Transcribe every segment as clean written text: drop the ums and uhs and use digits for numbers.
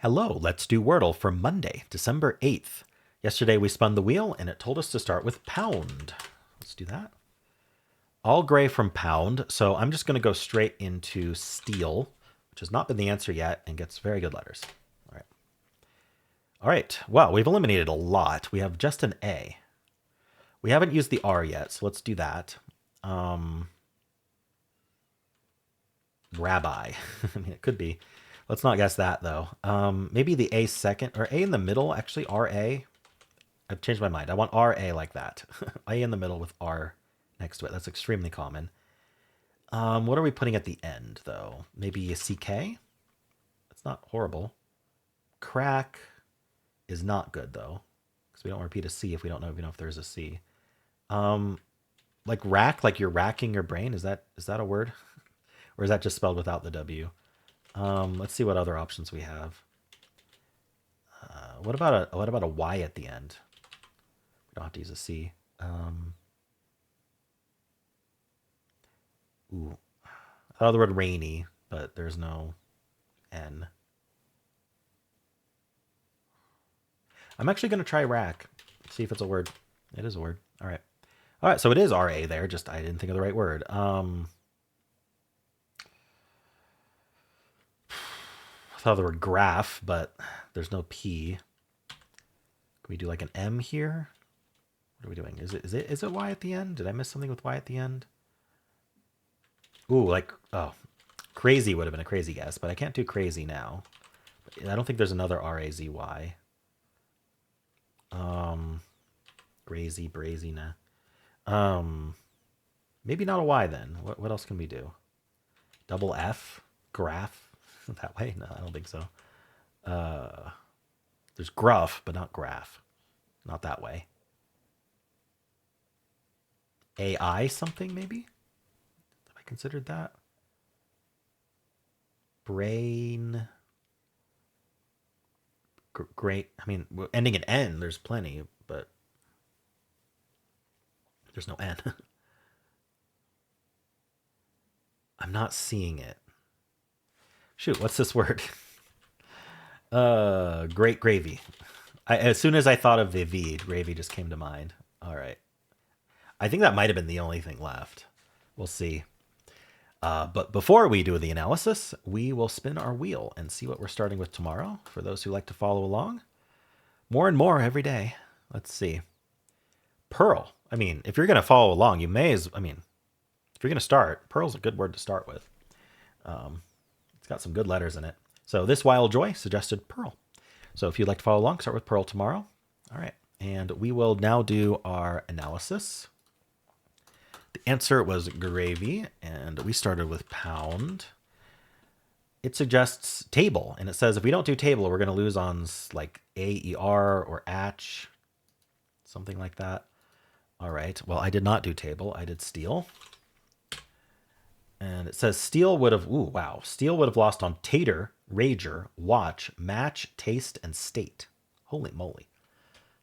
Hello, let's do Wordle for Monday, December 8th. Yesterday we spun the wheel and it told us to start with pound. Let's do that. All gray from pound, so I'm just going to go straight into steel, which has not been the answer yet and gets very good letters. All right. All right, well, we've eliminated a lot. We have just an A. We haven't used the R yet, so let's do that. Rabbi. I mean, it could be. Let's not guess that, though. Maybe the A second, or A in the middle, actually, RA. I've changed my mind. I want RA like that. A in the middle with R next to it. That's extremely common. What are we putting at the end, though? Maybe a CK? That's not horrible. Crack is not good, though, because we don't repeat a C if we don't know if there's a C. Like rack, like you're racking your brain. Is that a word? Or is that just spelled without the W? Let's see what other options we have. What about a Y at the end? We don't have to use a C. Ooh, I thought the word rainy, but there's no N. I'm actually going to try rack. See if it's a word. It is a word. All right. All right, so it is RA there. Just I didn't think of the right word. I thought the word graph, but there's no P. Can we do like an M here? What are we doing? Is it Y at the end? Did I miss something with Y at the end? Ooh, like crazy would have been a crazy guess, but I can't do crazy now. I don't think there's another R-A-Z-Y. Crazy, brazy, nah. Maybe not a Y then. What else can we do? Double F? Graph? That way? No, I don't think so. There's gruff, but not graph. Not that way. AI something, maybe? Have I considered that? Brain. Great. I mean, ending in N, there's plenty, but there's no N. I'm not seeing it. Shoot, what's this word? Great gravy. As soon as I thought of the V, gravy just came to mind. All right. I think that might have been the only thing left. We'll see. But before we do the analysis, we will spin our wheel and see what we're starting with tomorrow. For those who like to follow along, more and more every day. Let's see. Pearl. I mean, if you're going to follow along, if you're going to start, Pearl's a good word to start with. It's got some good letters in it. So this Wild Joy suggested Pearl. So if you'd like to follow along, start with Pearl tomorrow. All right. And we will now do our analysis. The answer was gravy, and we started with pound. It suggests table, and it says if we don't do table, we're going to lose on like AER or ATCH, something like that. All right. Well, I did not do table. I did steel. And it says steel would have, ooh, wow. Steel would have lost on tater, rager, watch, match, taste, and state. Holy moly.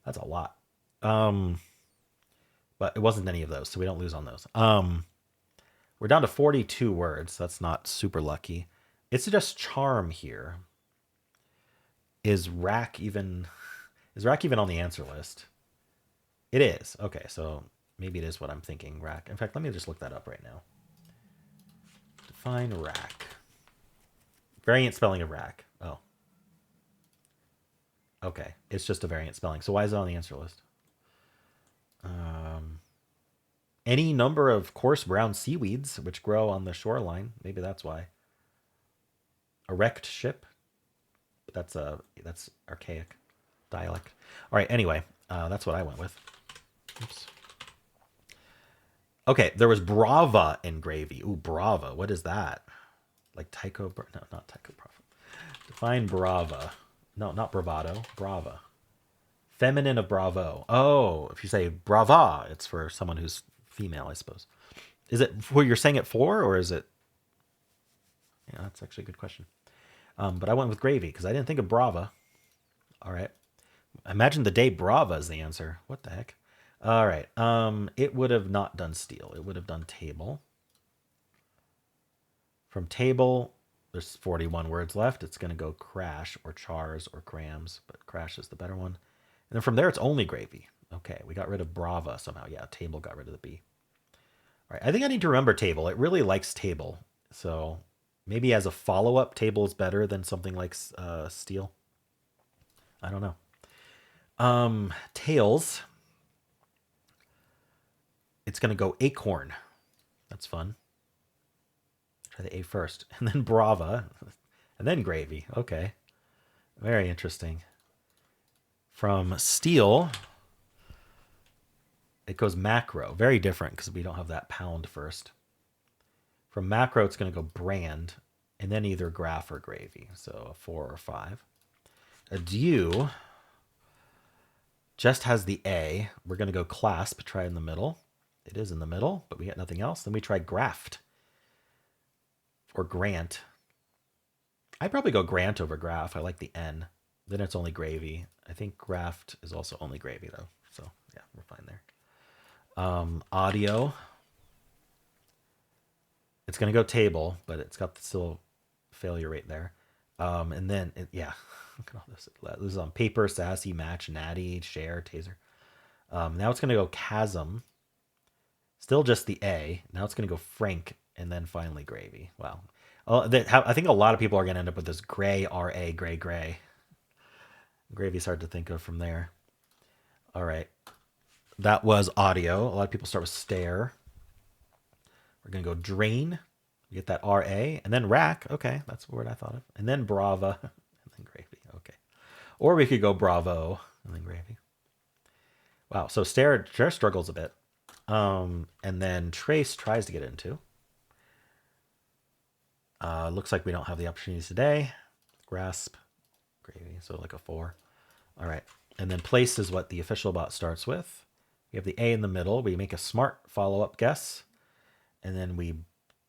That's a lot. But it wasn't any of those, so we don't lose on those. We're down to 42 words. That's not super lucky. It suggests charm here. Is rack even on the answer list? It is. Okay, so maybe it is what I'm thinking, rack. In fact, let me just look that up right now. Define rack. Variant spelling of rack. Oh. Okay, it's just a variant spelling. So why is it on the answer list? Any number of coarse brown seaweeds which grow on the shoreline. Maybe that's why. Erect ship. That's archaic dialect. All right. Anyway, that's what I went with. Oops. Okay, there was Brava in gravy. Ooh, Brava. What is that? Like Tycho? No, not Tycho Brava. Define Brava. No, not bravado. Brava. Feminine of bravo. Oh, if you say brava, it's for someone who's female, I suppose. Is it who you're saying it for, or is it? Yeah, that's actually a good question. But I went with gravy because I didn't think of brava. All right. Imagine the day brava is the answer. What the heck? All right. It would have not done steel. It would have done table. From table, There's 41 words left. It's going to go crash or chars or crams, but crash is the better one. And then from there, it's only gravy. Okay, we got rid of brava somehow. Yeah, table got rid of the B. All right, I think I need to remember table. It really likes table. So maybe as a follow-up, table is better than something like steel. I don't know. Tails. It's going to go acorn. That's fun. Try the A first. And then brava. And then gravy. Okay. Very interesting. From steel, it goes macro. Very different because we don't have that pound first. From macro, it's going to go brand. And then either graph or gravy. So a 4 or 5. A dew just has the A. We're going to go clasp. Try in the middle. It is in the middle, but we got nothing else. Then we try graft or grant. I'd probably go grant over graph. I like the N. Then it's only gravy. I think graft is also only gravy, though. So, yeah, we're fine there. Audio. It's going to go table, but it's got the still failure rate there. And then, yeah, look at all this. This is on paper, sassy, match, natty, share, taser. Now it's going to go chasm. Still just the A. Now it's going to go frank, and then finally gravy. Wow. I think a lot of people are going to end up with this gray, R-A, gray, gray. Gravy's hard to think of from there. All right. That was audio. A lot of people start with stare. We're going to go drain. You get that R-A. And then rack. Okay, that's the word I thought of. And then brava. And then gravy. Okay. Or we could go bravo. And then gravy. Wow. So stare struggles a bit. And then trace tries to get into. Looks like we don't have the opportunities today. Grasp. Gravy. So like a 4. All right. And then place is what the official bot starts with. We have the A in the middle. We make a smart follow-up guess. And then we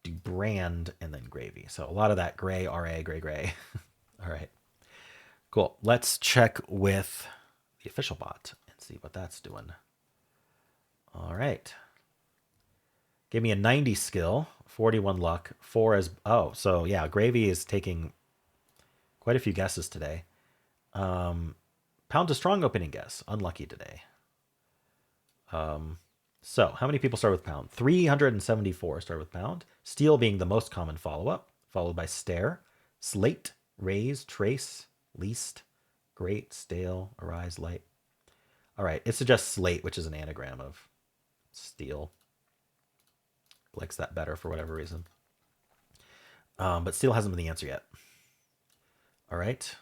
do brand and then gravy. So a lot of that gray, RA, gray, gray. All right. Cool. Let's check with the official bot and see what that's doing. All right. Give me a 90 skill, 41 luck, 4 as... Oh, so yeah, gravy is taking quite a few guesses today. Pound to strong opening guess. Unlucky today. So how many people start with pound? 374 start with pound. Steel being the most common follow-up, followed by stare, slate, raise, trace, least, great, stale, arise, light. All right, it suggests slate, which is an anagram of steel. Likes that better for whatever reason. But steel hasn't been the answer yet. All right.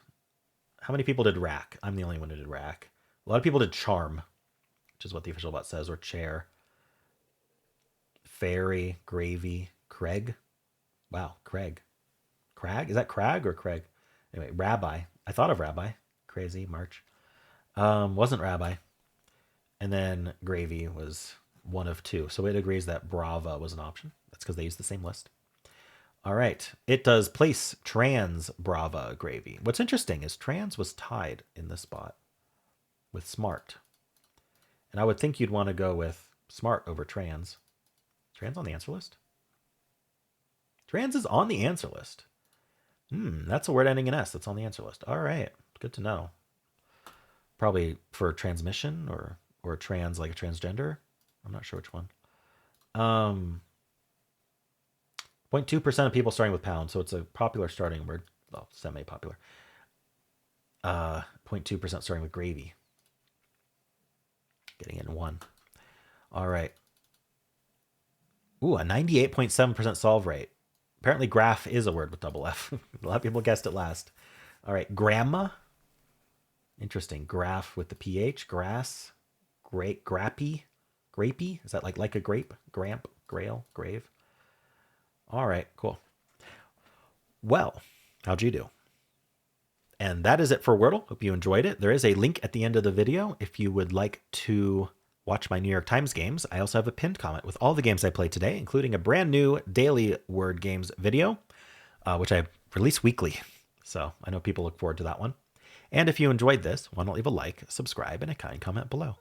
How many people did rack? I'm the only one who did rack. A lot of people did charm, which is what the official bot says, or chair. Fairy, gravy, Craig. Wow, Craig. Crag? Is that Crag or Craig? Anyway, rabbi. I thought of rabbi. Crazy, March. Wasn't rabbi. And then gravy was one of 2. So it agrees that brava was an option. That's because they use the same list. All right. It does place trans brava gravy. What's interesting is trans was tied in this spot with smart. And I would think you'd want to go with smart over trans. Trans on the answer list? Trans is on the answer list. That's a word ending in S that's on the answer list. All right. Good to know. Probably for transmission or trans like a transgender. I'm not sure which one. 0.2% of people starting with pound, so it's a popular starting word. Well, semi-popular. 0.2% starting with gravy. Getting in 1. All right. Ooh, a 98.7% solve rate. Apparently graph is a word with double F. A lot of people guessed it last. All right, grandma. Interesting. Graph with the PH. Grass. Grappy. Grapey. Is that like a grape? Gramp. Grail. Grave. All right, cool. Well, how'd you do? And that is it for Wordle. Hope you enjoyed it. There is a link at the end of the video if you would like to watch my New York Times games. I also have a pinned comment with all the games I played today, including a brand new daily word games video, which I release weekly. So I know people look forward to that one. And if you enjoyed this, why not leave a like, subscribe, and a kind comment below.